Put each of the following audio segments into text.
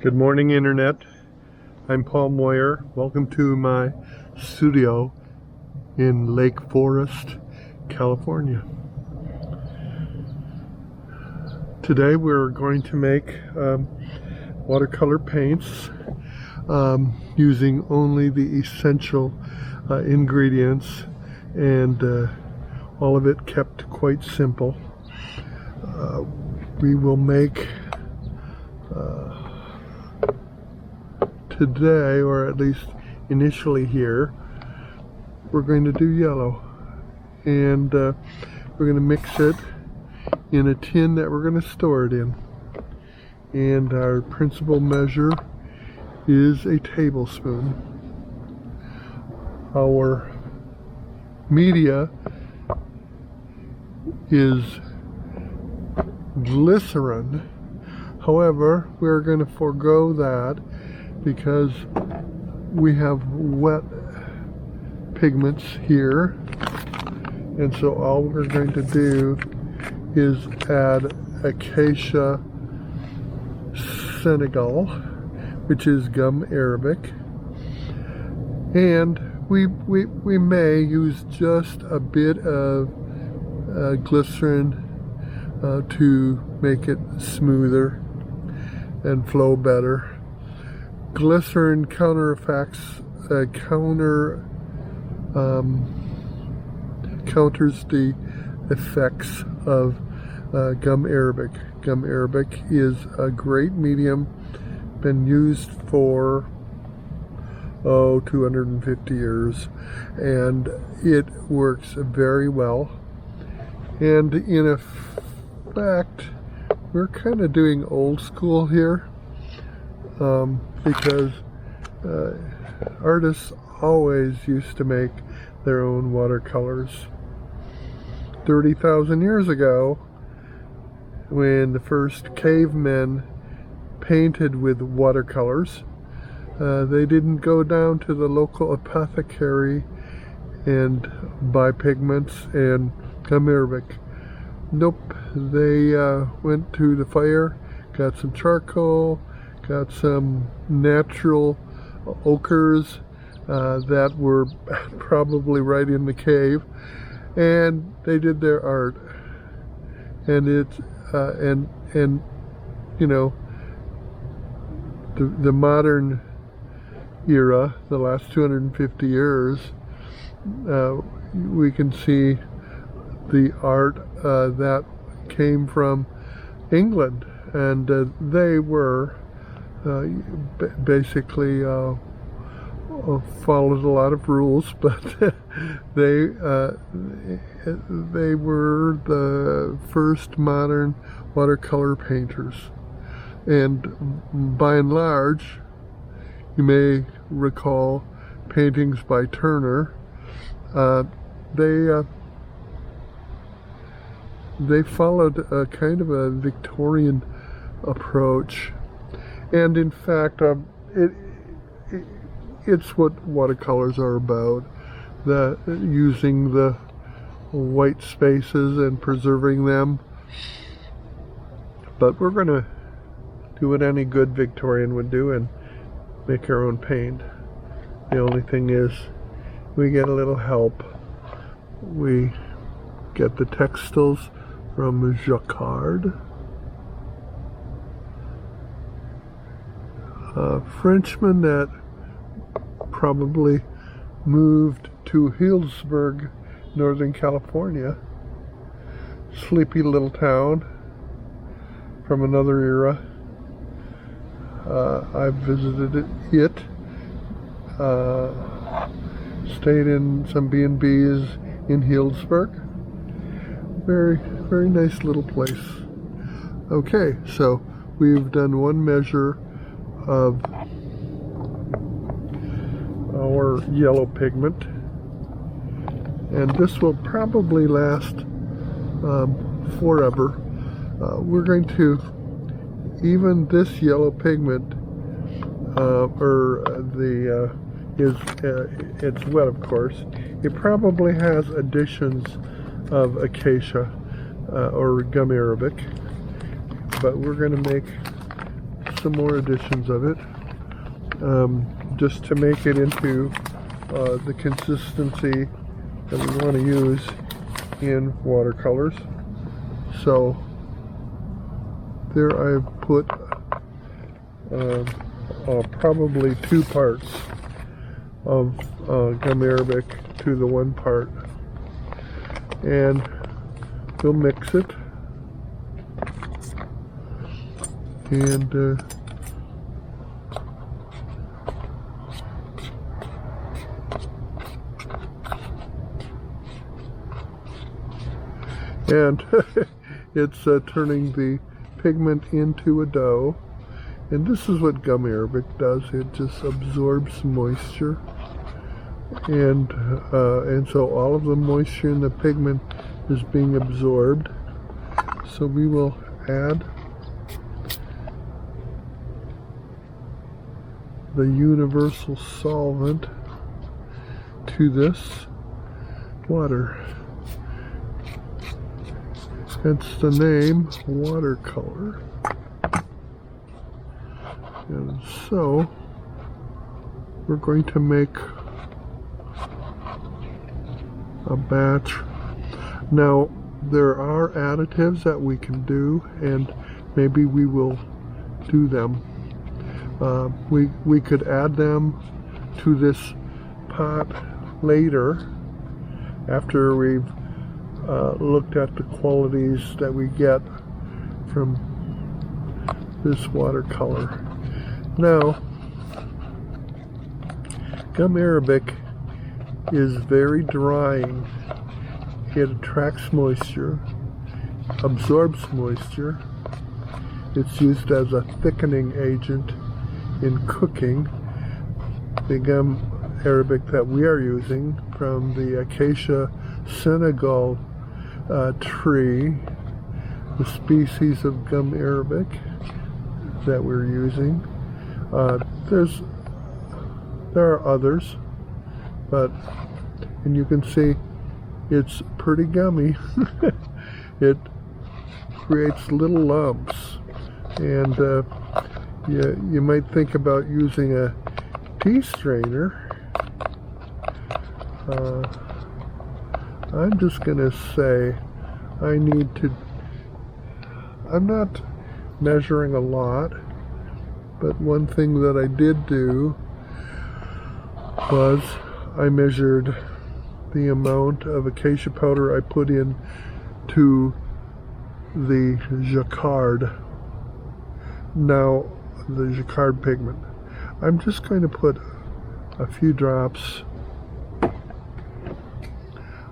Good morning, Internet. I'm Paul Moyer. Welcome to my studio in Lake Forest, California. Today we're going to make watercolor paints using only the essential ingredients, and all of it kept quite simple. We will make today, or at least initially here, we're going to do yellow, and we're going to mix it in a tin that we're going to store it in, and our principal measure is a tablespoon. Our media is glycerin. However, we're going to forego that because we have wet pigments here, and so all we're going to do is add Acacia Senegal, which is gum arabic, and we may use just a bit of glycerin to make it smoother and flow better. Glycerin counters the effects of gum arabic. Gum arabic is a great medium, been used for 250 years, and it works very well. And in effect, we're kind of doing old school here, because artists always used to make their own watercolors. 30,000 years ago, when the first cavemen painted with watercolors, they didn't go down to the local apothecary and buy pigments and gum arabic. Nope, they went to the fire, got some charcoal, got some natural ochres that were probably right in the cave, and they did their art. And it's and you know, the modern era, the last 250 years, we can see the art that came from England, and they were basically followed a lot of rules, but they were the first modern watercolor painters. And by and large, you may recall paintings by Turner. They followed a kind of a Victorian approach, and in fact, it's what watercolors are about: using the white spaces and preserving them. But we're going to do what any good Victorian would do and make our own paint. The only thing is, we get a little help. We get the textiles from Jacquard. A Frenchman that probably moved to Healdsburg, Northern California. Sleepy little town from another era. I've visited it. Stayed in some B&Bs in Healdsburg. Very, very nice little place. Okay, so we've done one measure of our yellow pigment, and this will probably last forever. We're going to, even this yellow pigment, it's wet, of course. It probably has additions of acacia or gum arabic, but we're going to make some more additions of it, just to make it into the consistency that we want to use in watercolors. So there I've put probably 2 parts of gum arabic to the 1 part, and we'll mix it, and it's turning the pigment into a dough. And this is what gum arabic does. It just absorbs moisture, and so all of the moisture in the pigment is being absorbed. So we will add the universal solvent to this water. Hence the name Watercolor. And so we're going to make a batch. Now there are additives that we can do, and maybe we will do them. We could add them to this pot later after we've looked at the qualities that we get from this watercolor. Now, gum arabic is very drying. It attracts moisture, absorbs moisture. It's used as a thickening agent in cooking. The gum arabic that we are using from the Acacia Senegal tree, the species of gum arabic that we're using. There are others, and you can see it's pretty gummy. It creates little lumps, and you might think about using a tea strainer. I'm just gonna say I'm not measuring a lot, but one thing that I did do was I measured the amount of acacia powder I put in to the Jacquard. Now, the Jacquard pigment. I'm just going to put a few drops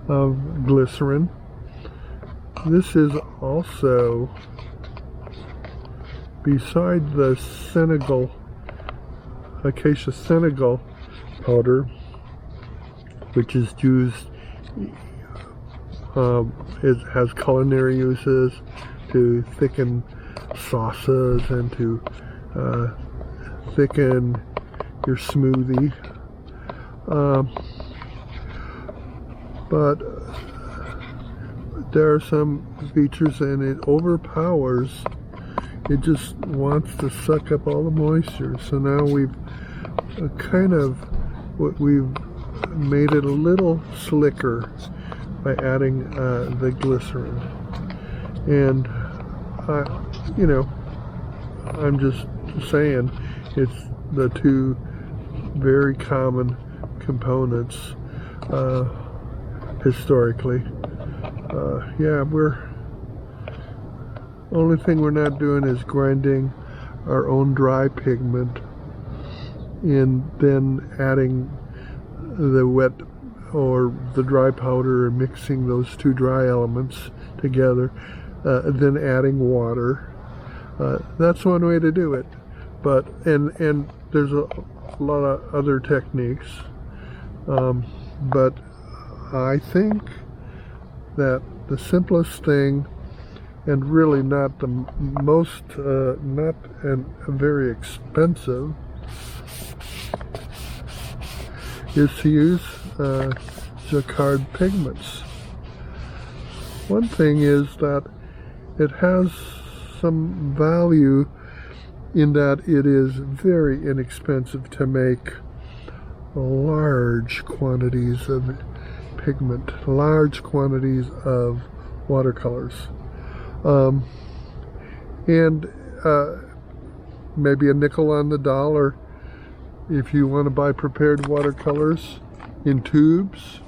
of glycerin. This is also, beside the Acacia Senegal powder, which is used, it has culinary uses to thicken sauces and to thicken your smoothie. But there are some features, and it overpowers. It just wants to suck up all the moisture. So now we've we've made it a little slicker by adding the glycerin. And I'm just saying, it's the 2 very common components historically. Only thing we're not doing is grinding our own dry pigment and then adding the wet or the dry powder and mixing those 2 dry elements together, then adding water. That's one way to do it, but and there's a lot of other techniques, but I think that the simplest thing, and really not the most, not very expensive, is to use Jacquard pigments. One thing is that it has some value in that it is very inexpensive to make large quantities of pigment, large quantities of watercolors. And maybe a nickel on the dollar if you want to buy prepared watercolors in tubes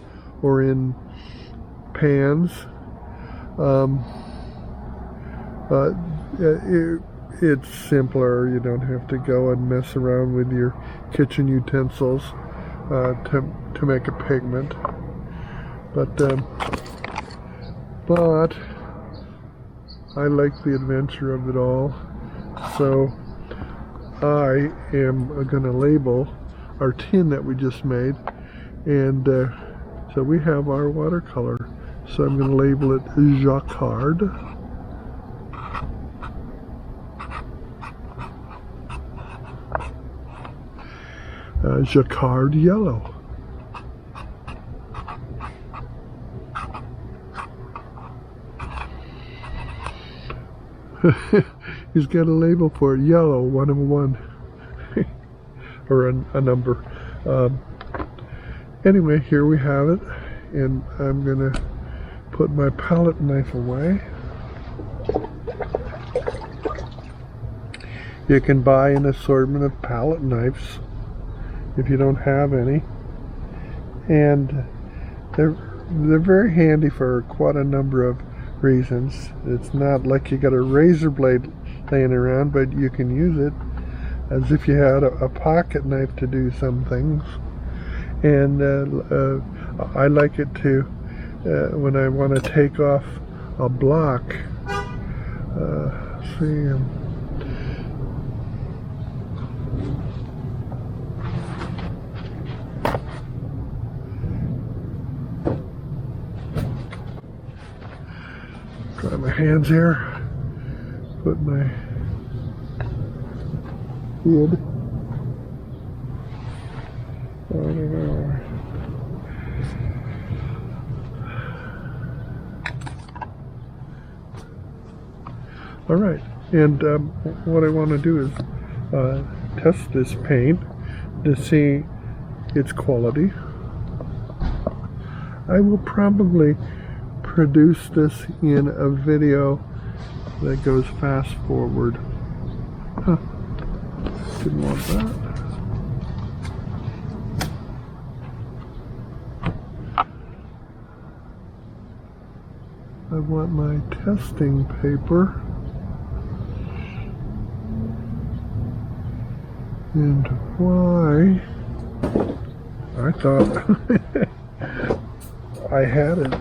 or in pans. It's simpler. You don't have to go and mess around with your kitchen utensils to make a pigment. But I like the adventure of it all, so I am going to label our tin that we just made, and so we have our watercolor. So I'm going to label it Jacquard. Jacquard Yellow. He's got a label for it, yellow, 101, or a number. Anyway, here we have it, and I'm gonna put my palette knife away. You can buy an assortment of palette knives if you don't have any, and they're very handy for quite a number of reasons. It's not like you got a razor blade laying around, but you can use it as if you had a pocket knife to do some things. And I like it to when I want to take off a block. Dry my hands here, put my lid. I don't know. All right, and what I want to do is test this paint to see its quality. I will probably produce this in a video that goes fast forward. Huh. Didn't want that. I want my testing paper. And why? I thought I had it.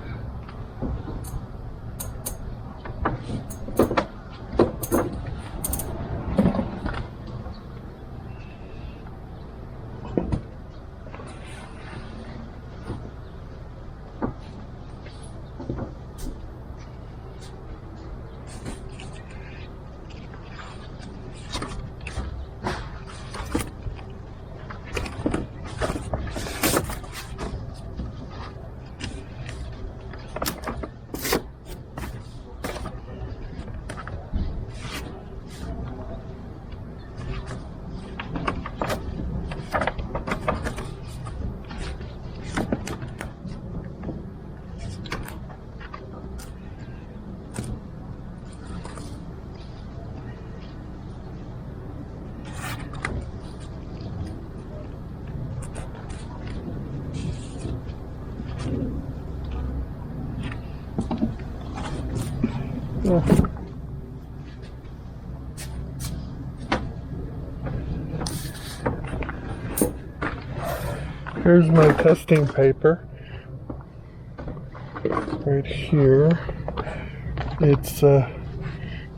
Here's my testing paper right here. It's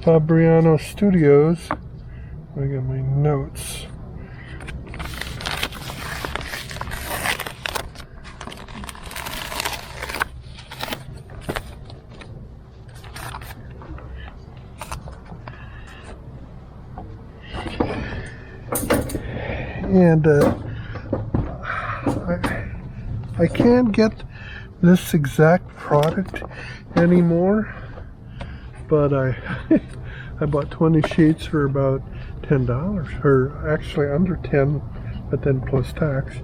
Fabriano Studios. I got my notes. And I can't get this exact product anymore, but I bought 20 sheets for about $10, or actually under 10, but then plus tax.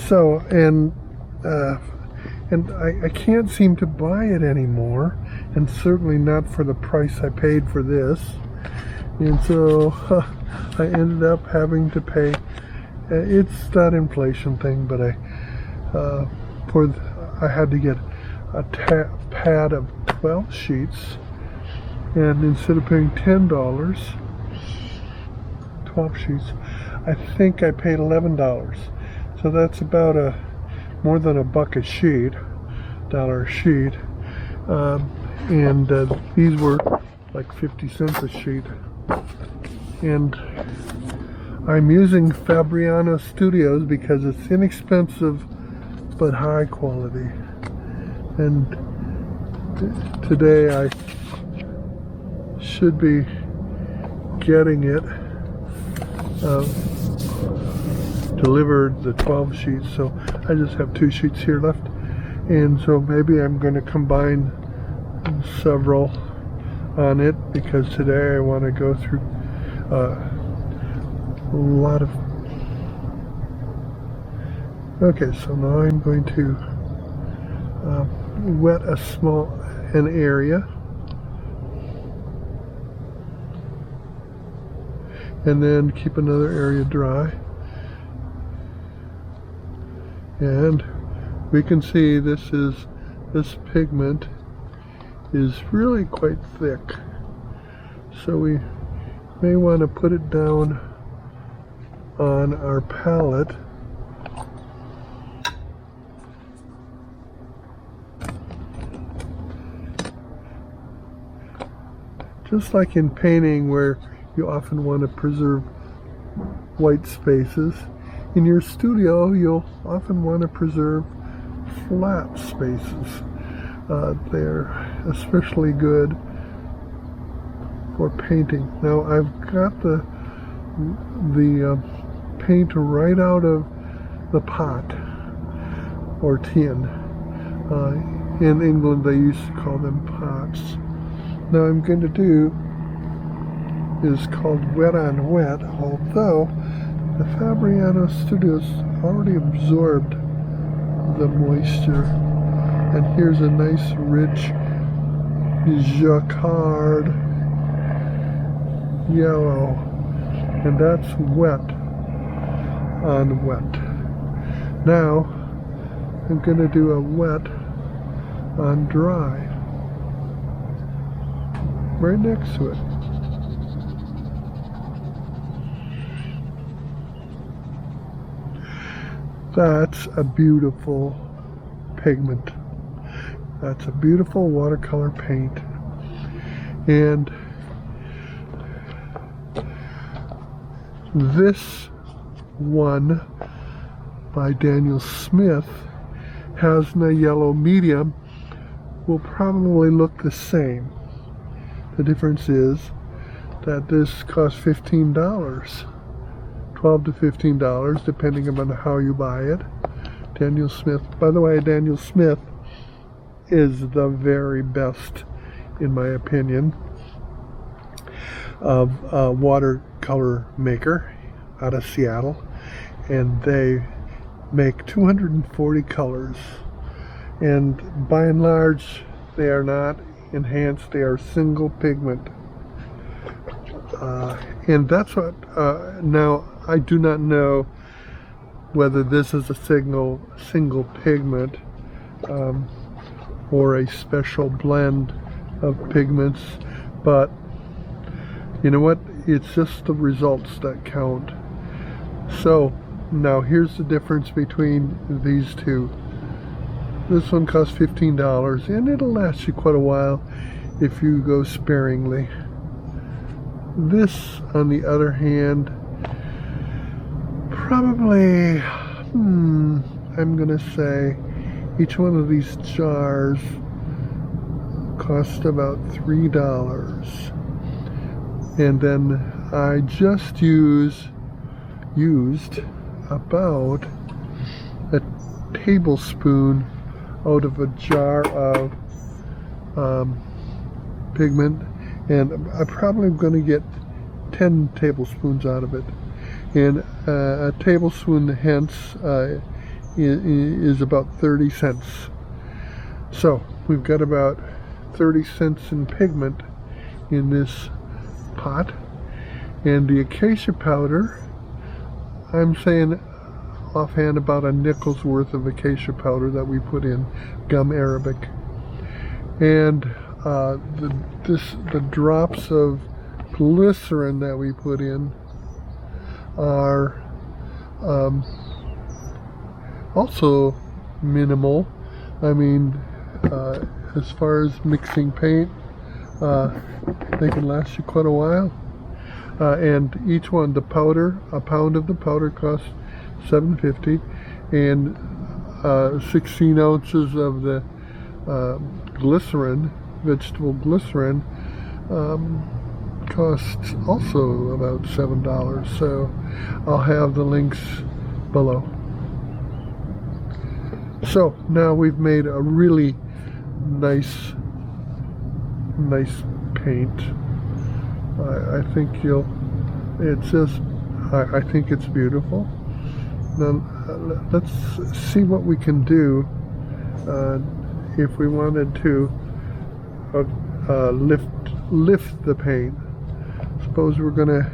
So, and I can't seem to buy it anymore, and certainly not for the price I paid for this. And so I ended up having to pay. It's that inflation thing, but I had to get a pad of 12 sheets, and instead of paying $10, 12 sheets, I think I paid $11. So that's about more than $1 a sheet, $1 a sheet, and these were like 50 cents a sheet. And I'm using Fabriano Studios because it's inexpensive but high quality. And today I should be getting it delivered, the 12 sheets, so I just have 2 sheets here left, and so maybe I'm going to combine several on it, because today I want to go through a lot of. Okay, so now I'm going to wet an area, and then keep another area dry. And we can see this pigment is really quite thick, so we may want to put it down on our palette. Just like in painting, where you often want to preserve white spaces, in your studio you'll often want to preserve flat spaces. They're especially good for painting. Now I've got the paint right out of the pot or tin. In England they used to call them pots. Now I'm going to do is called wet on wet, although the Fabriano Studios already absorbed the moisture. And here's a nice rich Jacquard Yellow, and that's wet on wet. Now I'm going to do a wet on dry right next to it. That's a beautiful pigment. That's a beautiful watercolor paint. And this one by Daniel Smith has a yellow medium, will probably look the same. The difference is that this costs $15. $12 to $15, depending on how you buy it. Daniel Smith. By the way, Daniel Smith is the very best, in my opinion, of a watercolor maker out of Seattle, and they make 240 colors, and by and large they are not enhanced, they are single pigment. And that's what, now I do not know whether this is a single pigment or a special blend of pigments, but you know what, it's just the results that count. So now here's the difference between these two. This one costs $15, and it'll last you quite a while if you go sparingly. This, on the other hand, probably, I'm gonna say each one of these jars cost about $3. And then I just used about a tablespoon out of a jar of pigment, and I'm probably going to get 10 tablespoons out of it. And a tablespoon hence is about 30 cents. So we've got about 30 cents in pigment in this pot. And the acacia powder, I'm saying offhand about a nickel's worth of acacia powder that we put in, gum arabic. And the drops of glycerin that we put in are also minimal. I mean, as far as mixing paint, they can last you quite a while. And each one, the powder, a pound of the powder costs $7.50, and 16 ounces of the glycerin, vegetable glycerin, costs also about $7. So I'll have the links below. So now we've made a really nice paint. I think I think it's beautiful. Now let's see what we can do if we wanted to lift the paint. Suppose we're gonna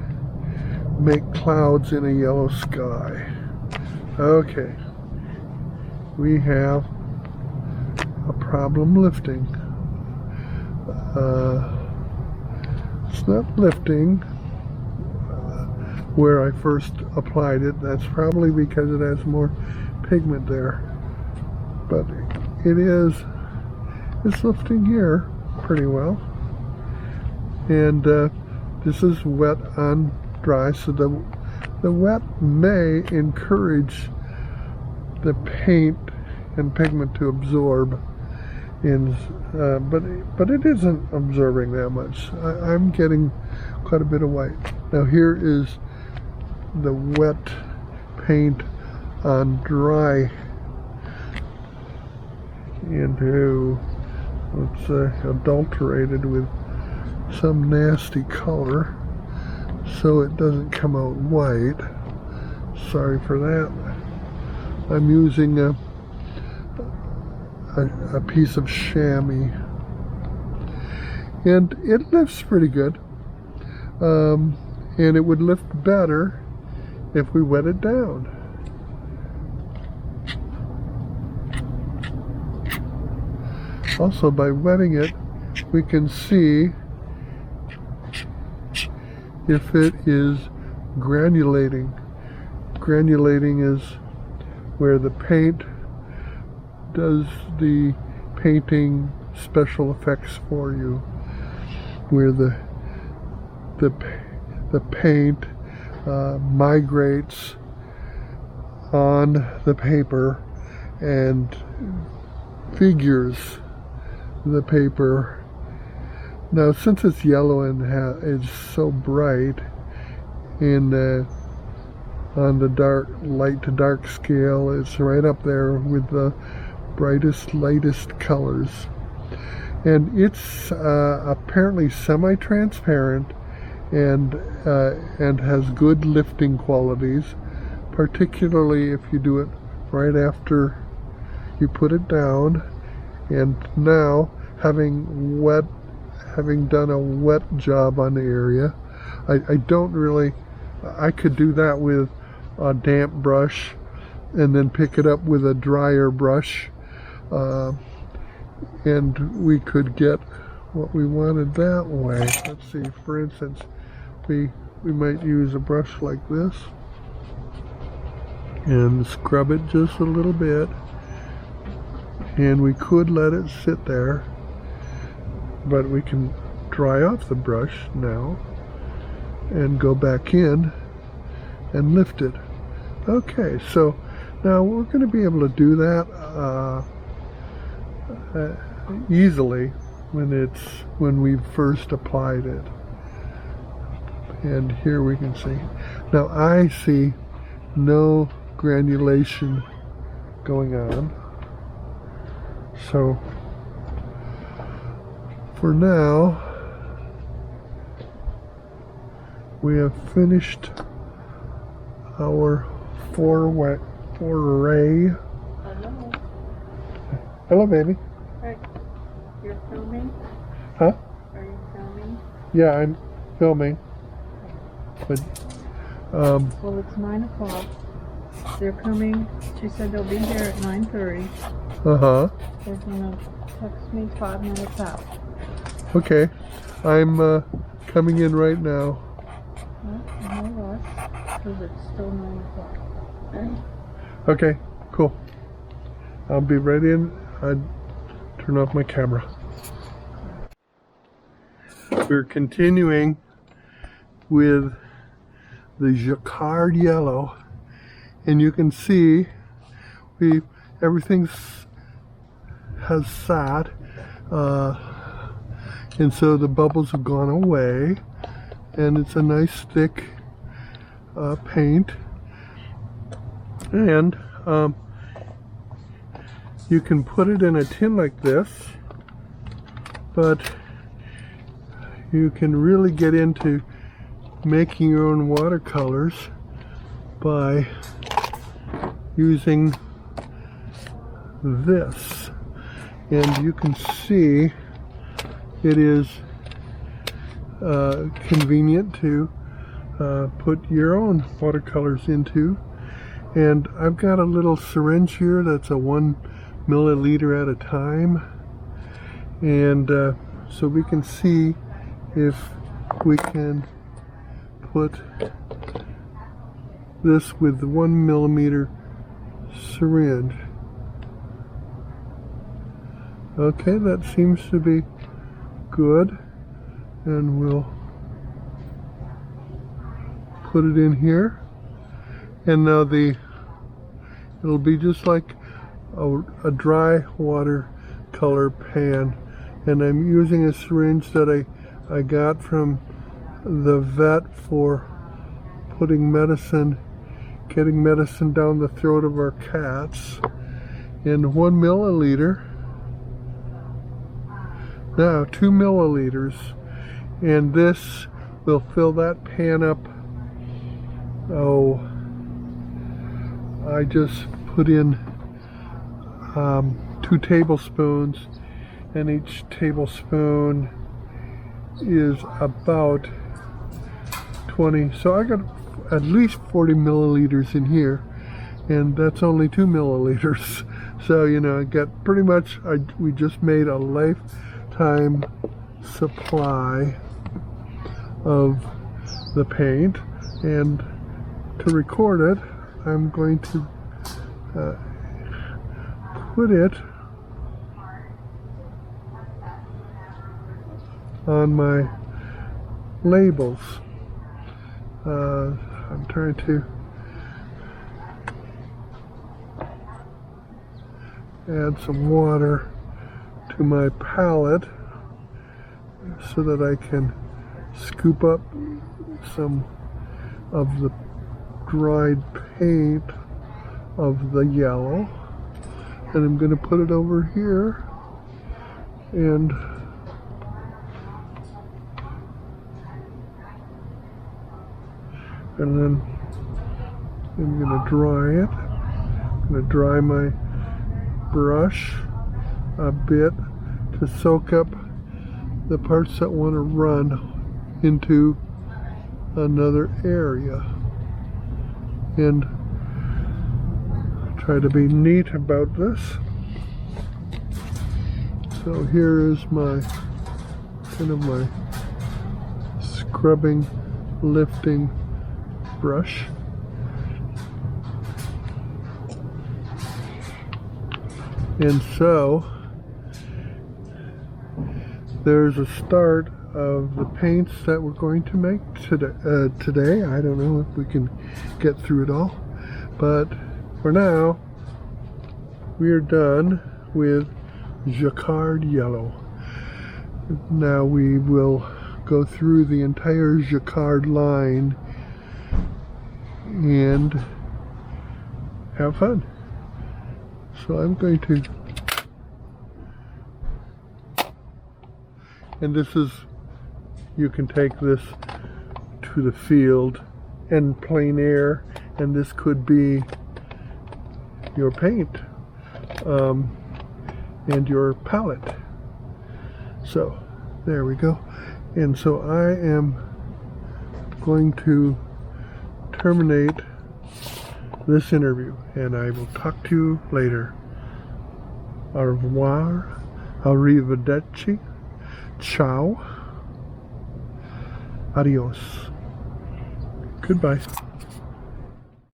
make clouds in a yellow sky. Okay, we have a problem lifting. It's not lifting where I first applied it. That's probably because it has more pigment there, but it's lifting here pretty well. And this is wet on dry, so the wet may encourage the paint and pigment to absorb, but it isn't absorbing that much. I'm getting quite a bit of white. Now here is the wet paint on dry into, let's say, adulterated with some nasty color, so it doesn't come out white. Sorry for that. I'm using a piece of chamois, and it lifts pretty good, and it would lift better if we wet it down. Also, by wetting it, we can see if it is granulating. Granulating is where the paint does the painting special effects for you, where the paint migrates on the paper and figures the paper. Now, since it's yellow and it's so bright, and on the light to dark scale, it's right up there with the brightest, lightest colors. And it's apparently semi-transparent and has good lifting qualities, particularly if you do it right after you put it down. And now, having done a wet job on the area, I could do that with a damp brush and then pick it up with a drier brush, and we could get what we wanted that way. Let's see, for instance, we might use a brush like this and scrub it just a little bit, and we could let it sit there, but we can dry off the brush now and go back in and lift it. Okay, so now we're going to be able to do that easily when we first applied it. And here we can see. Now I see no granulation going on. So for now, we have finished our foray. Hello. Hello, baby. Hey, you're filming? Huh? Are you filming? Yeah, I'm filming. But, Well, it's 9 o'clock. They're coming. She said they'll be here at 9:30. uh-huh. They're gonna text me 5 minutes out. Okay. I'm coming in right now. No rush, because it's still 9 o'clock. Okay? Okay, cool. I'll be right in. I'd turn off my camera. We're continuing with the Jacquard Yellow, and you can see everything has sat, and so the bubbles have gone away, and it's a nice thick paint, and you can put it in a tin like this, but you can really get into making your own watercolors by using this. And you can see it is convenient to put your own watercolors into. And I've got a little syringe here that's a 1 milliliter at a time, and so we can see if we can put this with the 1 millimeter syringe. Okay, that seems to be good, and we'll put it in here. And now it'll be just like a dry watercolor pan, and I'm using a syringe that I got from the vet for putting medicine, getting medicine down the throat of our cats, in 1 milliliter. Now 2 milliliters, and this will fill that pan up. Oh, I just put in 2 tablespoons, and each tablespoon is about 20. So I got at least 40 milliliters in here, and that's only 2 milliliters. So, you know, I got pretty much, we just made a lifetime supply of the paint. And to record it, I'm going to put it on my labels. I'm trying to add some water to my palette so that I can scoop up some of the dried paint of the yellow, and I'm going to put it over here, and then I'm going to dry it. I'm going to dry my brush a bit to soak up the parts that want to run into another area, and try to be neat about this. So here is my kind of my scrubbing, lifting brush. And so there's a start of the paints that we're going to make today. I don't know if we can get through it all, but for now we are done with Jacquard Yellow. Now we will go through the entire Jacquard line and have fun. So I'm going to, and this is, you can take this into the field and plein air, and this could be your paint and your palette. So there we go. And so I am going to terminate this interview, and I will talk to you later. Au revoir, arrivederci, ciao, adios, goodbye.